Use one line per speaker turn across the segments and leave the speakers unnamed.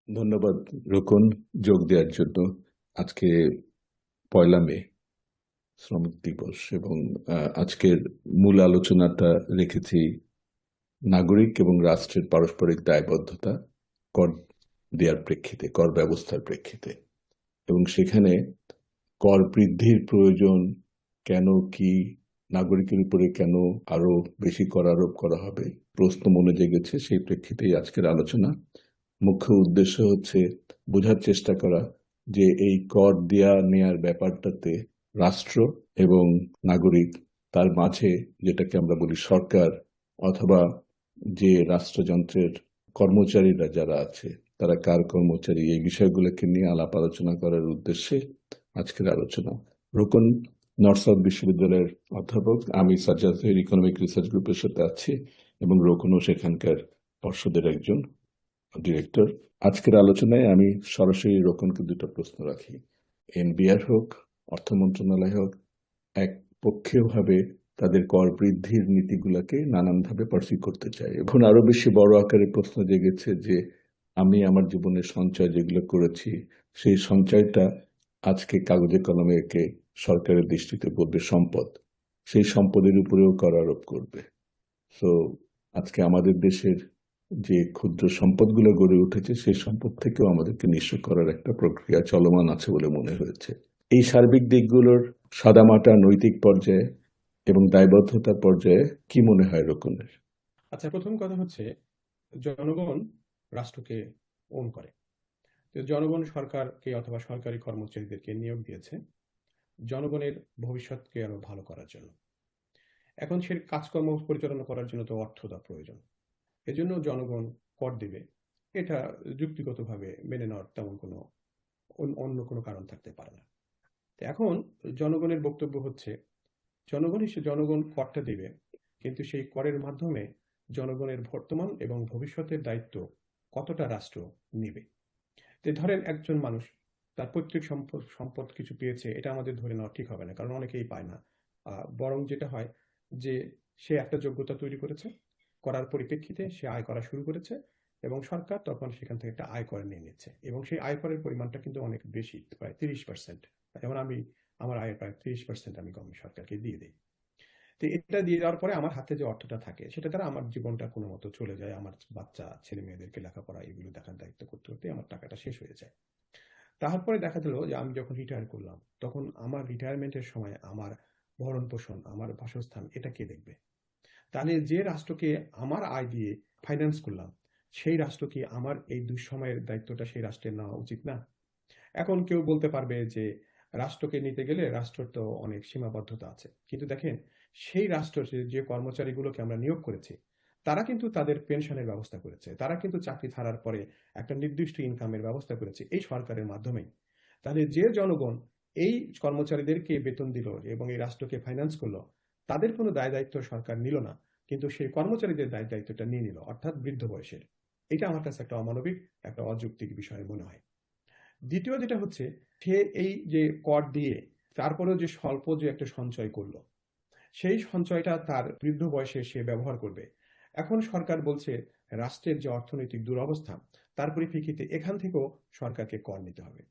ধন্যবাদ রোকন, যোগ দেওয়ার জন্য। আজকে 1 মে শ্রমিক দিবস, এবং আজকের মূল আলোচনাটা রেখেছি নাগরিক এবং রাষ্ট্রের পারস্পরিক দায়বদ্ধতা, কর দেওয়ার প্রেক্ষিতে, কর ব্যবস্থার প্রেক্ষিতে। এবং সেখানে কর বৃদ্ধির প্রয়োজন কেন, কি, নাগরিকের উপরে কেন আরো বেশি কর আরোপ করা হবে, প্রশ্ন মনে জেগেছে। সেই প্রেক্ষিতেই আজকের আলোচনা। মুখ্য উদ্দেশ্য হচ্ছে বোঝার চেষ্টা করা যে এই কর দেয়া নেয়ার ব্যাপারটাতে রাষ্ট্র এবং নাগরিক, তার মাঝে যেটাকে আমরা বলি সরকার, অথবা যে রাষ্ট্রযন্ত্রের কর্মচারীরা যারা আছে তারা কার কর্মচারী, এই বিষয়গুলোকে নিয়ে আলাপ আলোচনা করার উদ্দেশ্যে আজকের আলোচনা। রোকন নর্থ সাউথ বিশ্ববিদ্যালয়ের অধ্যাপক, আমি সাজ্জাদ ইকোনমিক রিসার্চ গ্রুপের সাথে আছি, এবং রোকনও সেখানকার পর্ষদের একজন ডিরেক্টর। আজকের আলোচনায় আমি সরাসরি রোকনকে দুটো প্রশ্ন রাখি। এনবিআর হোক, অর্থ মন্ত্রণালয় হোক, এক পক্ষীয় ভাবে তাদের কর বৃদ্ধির নীতিগুলোকে নানানভাবে পার্সিউ করতে চায়। এখন আরো বেশি বড় আকারে প্রশ্ন জেগেছে যে আমি আমার জীবনের সঞ্চয় যেগুলো করেছি, সেই সঞ্চয়টা আজকে কাগজে কলমে একে সরকারের দৃষ্টিতে বলবে সম্পদ, সেই সম্পদের উপরেও কর আরোপ করবে। সো আজকে আমাদের দেশের যে ক্ষুদ্র সম্পদগুলো গড়ে উঠেছে, সেই সম্পদ থেকেও আমাদেরকে নিঃস্ব করার একটা প্রক্রিয়া চলমান আছে বলে মনে হয়েছে। এই সার্বিক দিকগুলোর সাদামাটা নৈতিক পর্যায়ে এবং দায়বদ্ধতার পর্যায়ে কি মনে হয় রোকনের?
আচ্ছা, প্রথম কথা হচ্ছে জনগণ রাষ্ট্রকে ওন করে। তো জনগণ সরকারকে অথবা সরকারি কর্মচারীদেরকে নিয়োগ দিয়েছে জনগণের ভবিষ্যৎকে আরো ভালো করার জন্য। এখন সে কাজকর্ম পরিচালনা করার জন্য তো অর্থটা প্রয়োজন। এজন্য জনগণ কর দিবে। এটা যুক্তিগতভাবে মেনে নেওয়ার তেমন কোনো অন্য কোনো কারণ থাকতে পারে না। তো এখন জনগণের বক্তব্য হচ্ছে জনগণ করটা দিবে, কিন্তু সেই করের মাধ্যমে জনগণের বর্তমান এবং ভবিষ্যতের দায়িত্ব কতটা রাষ্ট্র নিবে। যে ধরেন একজন মানুষ তার পৈতৃক সম্পদ সম্পদ কিছু পেয়েছে, এটা আমাদের ধরে নেওয়া ঠিক হবে না, কারণ অনেকেই পায় না। বরং যেটা হয় যে সে একটা যোগ্যতা তৈরি করেছে, করার পরিপ্রেক্ষিতে সে আয় করা শুরু করেছে, এবং সরকার তখন সেখান থেকে একটা আয়কর নিয়ে নিচ্ছে, এবং সেই আয়করের পরিমাণটা কিন্তু অনেক বেশি, প্রায় 30%। যেমন আমি আমার আয়ের প্রায় 30% আমি গভর্নমেন্ট সরকারকে দিয়ে দিই। তো এটা দিয়ে দেওয়ার পরে আমার হাতে যে অর্থটা থাকে সেটা দ্বারা আমার জীবনটা কোনো মতো চলে যায়, আমার বাচ্চা ছেলে মেয়েদেরকে লেখাপড়া এগুলো দেখার দায়িত্ব করতে করতে আমার টাকাটা শেষ হয়ে যায়। তারপরে দেখা গেল যে আমি যখন রিটায়ার করলাম, তখন আমার রিটায়ারমেন্টের সময় আমার ভরণ পোষণ, আমার বাসস্থান, এটা কে দেখবে? তাহলে যে রাষ্ট্রকে আমার আয় দিয়ে ফাইন্যান্স করলাম, সেই রাষ্ট্র কি আমার এই দুঃসময়ের দায়িত্বটা সেই রাষ্ট্রের নেওয়া উচিত না? এখন কেউ বলতে পারবে যে রাষ্ট্রকে নিতে গেলে রাষ্ট্রের তো অনেক সীমাবদ্ধতা আছে, কিন্তু দেখেন সেই রাষ্ট্র যে কর্মচারীগুলোকে আমরা নিয়োগ করেছি, তারা কিন্তু তাদের পেনশনের ব্যবস্থা করেছে, তারা কিন্তু চাকরি ছাড়ার পরে একটা নির্দিষ্ট ইনকামের ব্যবস্থা করেছে এই সরকারের মাধ্যমেই। তাহলে যে জনগণ এই কর্মচারীদেরকে বেতন দিল এবং এই রাষ্ট্রকে ফাইন্যান্স করলো, তাদের কোনো দায় দায়িত্ব সরকার নিল না, কিন্তু সেই কর্মচারীদের দায় দায়িত্বটা নিয়ে নিল, অর্থাৎ বৃদ্ধ বয়সের। এটা আমার কাছে একটা অমানবিক, একটা অযৌক্তিক বিষয় মনে হয়। দ্বিতীয় যেটা হচ্ছে, সে এই যে কর দিয়ে তারপরেও যে স্বল্প যে একটা সঞ্চয় করলো, সেই সঞ্চয়টা তার বৃদ্ধ বয়সে সে ব্যবহার করবে। এখন সরকার বলছে রাষ্ট্রের যে অর্থনৈতিক দুরবস্থা, তার পরিপ্রেক্ষিতে এখান থেকেও সরকারকে কর নিতে হবে।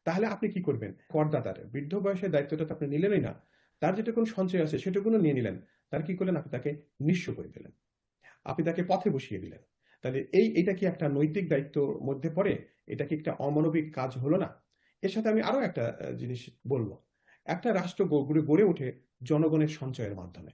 তাহলে আপনি কি করবেন? করদাতার বৃদ্ধ বয়সের দায়িত্বটা তো আপনি নিলেনই না, তার যেটা কোনো সঞ্চয় আছে সেটুকুনো নিয়ে নিলেন। তার কি করলেন? আপনি তাকে নিঃস্ব করে দিলেন, আপনি তাকে পথে বসিয়ে দিলেন। তাহলে এটা কি একটা নৈতিক দায়িত্বর মধ্যে পড়ে? এটা কি একটা অমানবিক কাজ হলো না? এর সাথে আমি আরো একটা জিনিস বলবো। একটা রাষ্ট্র গড়ে ওঠে জনগণের সঞ্চয়ের মাধ্যমে।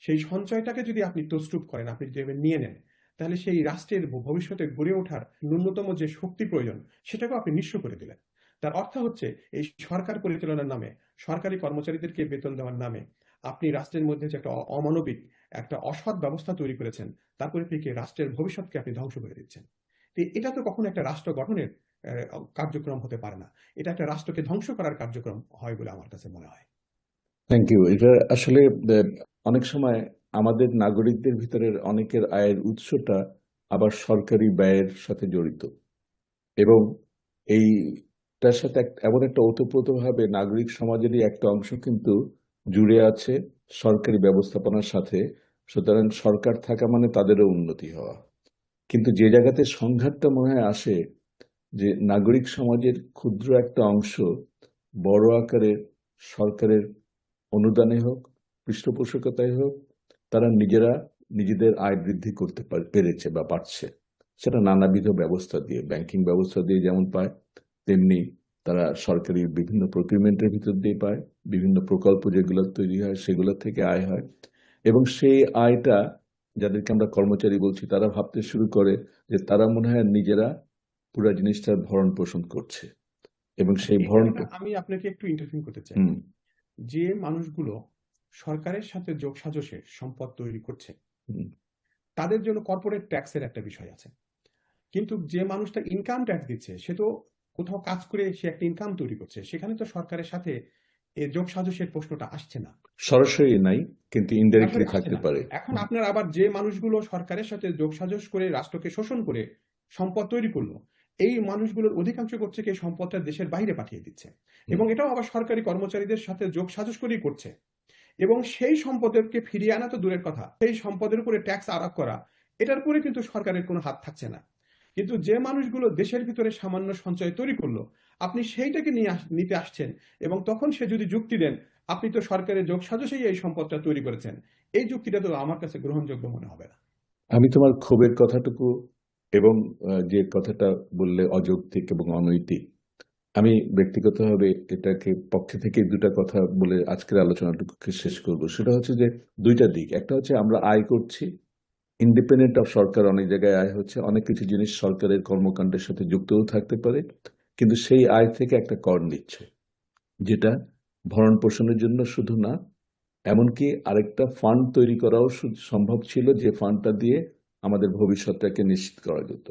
সেই সঞ্চয়টাকে যদি আপনি তছরূপ করেন, আপনি যদি এভাবে নিয়ে নেন, তাহলে সেই রাষ্ট্রের ভবিষ্যতে গড়ে ওঠার ন্যূনতম যে শক্তি প্রয়োজন, সেটাকেও আপনি নিঃস্ব করে দিলেন। তার অর্থ হচ্ছে এই সরকার পরিচালনার নামে, সরকারি কর্মচারীদেরকে বেতন দেওয়ার নামে আপনি রাষ্ট্রের মধ্যে যে একটা অমানবিক, একটা অসৎ ব্যবস্থা তৈরি করেছেন, তার পরিপ্রেক্ষিতে রাষ্ট্রের ভবিষ্যৎকে আপনি ধ্বংস করে দিচ্ছেন। তো এটা তো কখনো একটা রাষ্ট্র গঠনের কার্যক্রম হতে পারে না। এটা একটা রাষ্ট্রকে ধ্বংস করার কার্যক্রম হয় বলে আমার কাছে মনে হয়।
Thank you. এটা আসলে অনেক সময় আমাদের নাগরিকদের ভিতরের অনেকের আয়ের উৎসটা আবার সরকারি ব্যয়ের সাথে জড়িত, এবং এইটার সাথে এমন একটা ওতপ্রোতভাবে নাগরিক সমাজেরই একটা অংশ কিন্তু জুড়ে আছে সরকারি ব্যবস্থাপনার সাথে। সুতরাং সরকার থাকা মানে তাদেরও উন্নতি হওয়া। কিন্তু যে জায়গাতে সংঘাতটা মনে হয় আসে, যে নাগরিক সমাজের ক্ষুদ্র একটা অংশ বড় আকারের সরকারের অনুদানে হোক, পৃষ্ঠপোষকতায় হোক, তারা নিজেরা নিজেদের আয় বৃদ্ধি করতে পেরেছে বা পারছে। সেটা নানাবিধ ব্যবস্থা দিয়ে, ব্যাংকিং ব্যবস্থা দিয়ে যেমন পায়, তেমনি তারা সরকারি বিভিন্ন প্রকিউরমেন্টের ভিতর দিয়ে পায়, বিভিন্ন প্রকল্প যেগুলো তৈরি হয় সেগুলো থেকে আয় হয়। এবং সেই আয়টা, যাদেরকে আমরা কর্মচারী বলছি, তারা ভাবতে শুরু করে যে তারা মনে হয় নিজেরা পুরো জিনিসটার ভরণ পোষণ করছে, এবং
আচ্ছা,
সেই
এই
ভরণ
জায়গাটা আমি আপনাকে একটু ইন্টারভিউ করতে চাই।
হুম
যে মানুষগুলো সরকারের সাথে যোগসাজশে সম্পদ তৈরি করছে,
হুম
তাদের জন্য কর্পোরেট ট্যাক্সের একটা বিষয় আছে। কিন্তু যে মানুষটা ইনকাম ট্যাক্স দিচ্ছে, সে তো কোথাও কাজ করে সে একটা ইনকাম তৈরি করছে, সেখানে তো সরকারের সাথে এ যোগসাজশের প্রশ্নটা আসছে না।
সরাসরি নাই, কিন্তু ইনডাইরেক্টলি
সরাসরি আসছে
থাকতে
না।
পারে।
এখন আপনার আবার যে মানুষগুলো সরকারের সাথে যোগসাজশ করে রাষ্ট্রকে শোষণ করে সম্পদ তৈরি করলো, এই মানুষগুলোর অধিকাংশ করছে কি, এই সম্পদটা দেশের বাইরে পাঠিয়ে দিচ্ছে,
হুম
এবং এটাও আবার সরকারি কর্মচারীদের সাথে যোগসাজশ করেই করছে। এবং সেই সম্পদেরকে ফিরিয়ে আনা তো দূরের কথা, সেই সম্পদের উপরে ট্যাক্স আরোপ করা, এটার উপরে কিন্তু সরকারের কোনো হাত থাকছে না। কিন্তু যে মানুষগুলো দেশের ভিতরে সামান্য সঞ্চয় তৈরি করলো, আপনি সেইটাকে নিতে আসছেন, এবং তখন সে যদি যুক্তি দেন আপনি তো সরকারের যোগসাজশেই এই সম্পদটা তৈরি করেছেন, এই যুক্তিটা তো আমার কাছে গ্রহণযোগ্য মনে হবে না।
আমি তোমার ক্ষোভের কথাটুকু এবং যে কথাটা বললে অযৌক্তিক এবং অনৈতিক, আমি ব্যক্তিগতভাবে এটাকে পক্ষে থেকে দুটা কথা বলে আজকের আলোচনাটুকুকে শেষ করব। সেটা হচ্ছে যে দুইটা দিক। একটা হচ্ছে আমরা আয় করছি, ইন্ডিপেন্ডেন্ট অফ সরকার অনেক জায়গায় আয় হচ্ছে, অনেক কিছু জিনিস সরকারের কর্মকাণ্ডের সাথে যুক্তও থাকতে পারে, কিন্তু সেই আয় থেকে একটা কর নিচ্ছে, যেটা ভরণ পোষণের জন্য শুধু না, এমনকি আরেকটা ফান্ড তৈরি করাও সম্ভব ছিল, যে ফান্ডটা দিয়ে আমাদের ভবিষ্যৎটাকে নিশ্চিত করা যেত।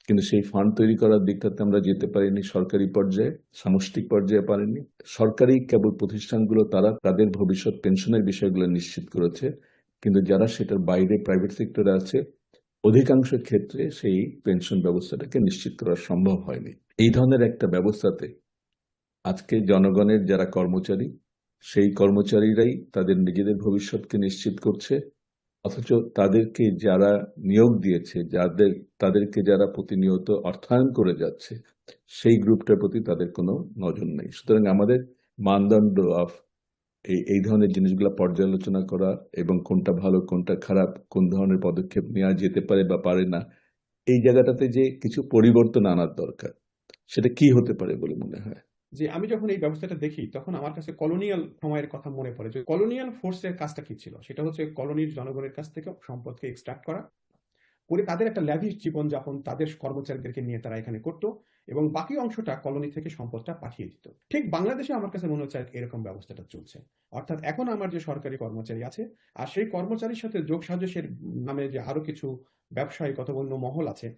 কিন্তু সেই ফান্ড তৈরি করার দিকটাতে আমরা যেতে পারিনি সরকারি পর্যায়ে, সামষ্টিক পর্যায়ে পারিনি। সরকারি কেবল প্রতিষ্ঠানগুলো তারা তাদের ভবিষ্যৎ পেনশনের বিষয়গুলো নিশ্চিত করেছে, কিন্তু যারা সেটার বাইরে প্রাইভেট সেক্টরে আছে, অধিকাংশ ক্ষেত্রে সেই পেনশন ব্যবস্থাটাকে নিশ্চিত করা সম্ভব হয়নি। এই ধরনের একটা ব্যবস্থাতে আজকে জনগণের যারা কর্মচারী, সেই কর্মচারীরাই তাদের নিজেদের ভবিষ্যৎকে নিশ্চিত করছে, অথচ তাদেরকে যারা নিয়োগ দিয়েছে, তাদেরকে যারা প্রতিনিয়ত অর্থায়ন করে যাচ্ছে, সেই গ্রুপটার প্রতি তাদের কোনো নজর নেই। সুতরাং আমাদের মানদণ্ড অফ এই ধরনের জিনিসগুলো পর্যালোচনা করা, এবং কোনটা ভালো কোনটা খারাপ, কোন ধরনের পদক্ষেপ নেওয়া যেতে পারে বা পারে না, এই জায়গাটাতে যে কিছু পরিবর্তন আনার দরকার, সেটা কি হতে পারে বলে মনে হয়?
যে আমি যখন এই ব্যবস্থাটা দেখি, তখন আমার কাছে কলোনিয়াল সময়ের কথা মনে পড়ে, যে কলোনিয়াল ফোর্সের কাজটা কি ছিল। সেটা হচ্ছে কলোনির জনগণের কাছ থেকে সম্পদকে এক্সট্রাক্ট করা, করে তাদের একটা ল্যাভিশ জীবনযাপন তাদের কর্মচারীদেরকে নিয়ে তারা এখানে করতো, এবং বাকি অংশটা কলোনি থেকে সম্পদটা পাঠিয়ে দিত। ঠিক বাংলাদেশে আমার কাছে মনে হচ্ছে এরকম ব্যবস্থাটা চলছে। অর্থাৎ এখন আমার যে সরকারি কর্মচারী আছে, আর সেই কর্মচারীর সাথে যোগসাজশের নামে যে আরো কিছু ব্যবসায়িক অথবা অন্য মহল আছে,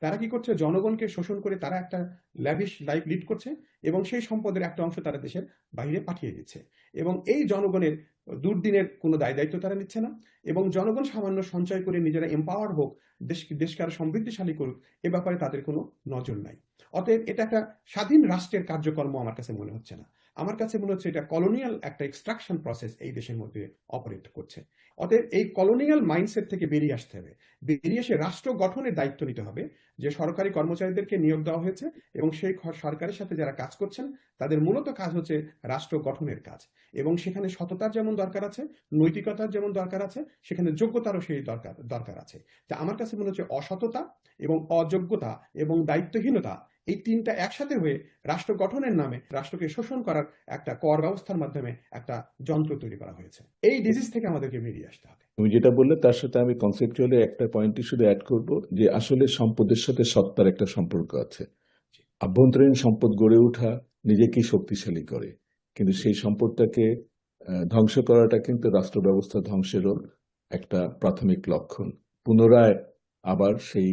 তারা কি করছে, জনগণকে শোষণ করে তারা একটা ল্যাভিশ লাইফ লিড করছে, এবং সেই সম্পদের একটা অংশ তারা দেশের বাইরে পাঠিয়ে দিচ্ছে, এবং এই জনগণের দুর্দিনের কোনো দায় দায়িত্ব তারা নিচ্ছে না, এবং জনগণ সামান্য সঞ্চয় করে নিজেরা এম্পাওয়ার হোক, দেশকে আরো সমৃদ্ধিশালী করুক, এ ব্যাপারে তাদের কোনো নজর নাই। অতএব এটা একটা স্বাধীন রাষ্ট্রের কার্যকর্ম আমার কাছে মনে হচ্ছে না। আমার কাছে মনে হচ্ছে এটা কলোনিয়াল একটা এক্সট্রাকশন প্রসেস এই দেশের মধ্যে অপারেট করছে। অতএব এই কলোনিয়াল মাইন্ডসেট থেকে বেরিয়ে আসতে হবে, বেরিয়ে এসে রাষ্ট্র গঠনের দায়িত্ব নিতে হবে। যে সরকারি কর্মচারীদেরকে নিয়োগ দেওয়া হয়েছে, এবং সেই সরকারের সাথে যারা কাজ করছেন, তাদের মূলত কাজ হচ্ছে রাষ্ট্র গঠনের কাজ, এবং সেখানে সততার যেমন দরকার আছে, নৈতিকতার যেমন দরকার আছে, সেখানে যোগ্যতারও সেই দরকার আছে। তা আমার কাছে মনে হচ্ছে অসততা এবং অযোগ্যতা এবং দায়িত্বহীনতা, এই তিনটা একসাথে হয়ে রাষ্ট্র গঠনের নামে রাষ্ট্রকে শোষণ করার একটা কর ব্যবস্থার মাধ্যমে একটা যন্ত্র তৈরি করা হয়েছে। এই ডিজিজ থেকে আমাদেরকে বেরিয়ে আসতে হবে।
তুমি যেটা বললে তার সাথে আমি কনসেপচুয়ালি একটা পয়েন্টই শুধু অ্যাড করব, যে আসলে সম্পদের সাথে সত্তার একটা সম্পর্ক আছে।
জি,
আভ্যন্তরীণ সম্পদ গড়ে ওঠা নিজেকেই শক্তিশালী করে, কিন্তু
জি,
সেই সম্পদটাকে ধ্বংস করাটা কিন্তু রাষ্ট্র ব্যবস্থা ধ্বংসেরও একটা প্রাথমিক লক্ষণ। পুনরায় আবার সেই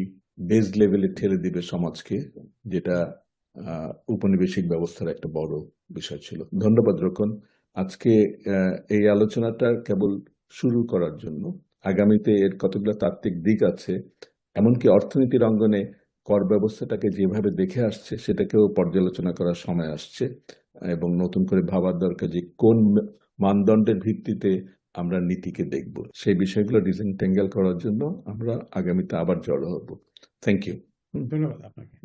বেজ লেভেলে ঠেলে দিবে সমাজকে, যেটা উপনিবেশিক ব্যবস্থার একটা বড় বিষয় ছিল। ধন্যবাদ রোকন। আজকে এই আলোচনাটা কেবল শুরু করার জন্য, আগামীতে এর কতগুলো তাত্ত্বিক দিক আছে, এমনকি অর্থনীতির অঙ্গনে কর ব্যবস্থাটাকে যেভাবে দেখে আসছে সেটাকেও পর্যালোচনা করার সময় আসছে, এবং নতুন করে ভাবার দরকার যে কোন মানদণ্ডের ভিত্তিতে আমরা নীতিকে দেখব। সেই বিষয়গুলো ডিসেন্টেঙ্গেল করার জন্য আমরা আগামীতে আবার জড়ো হব। Thank you.
ধন্যবাদ আপনাকে।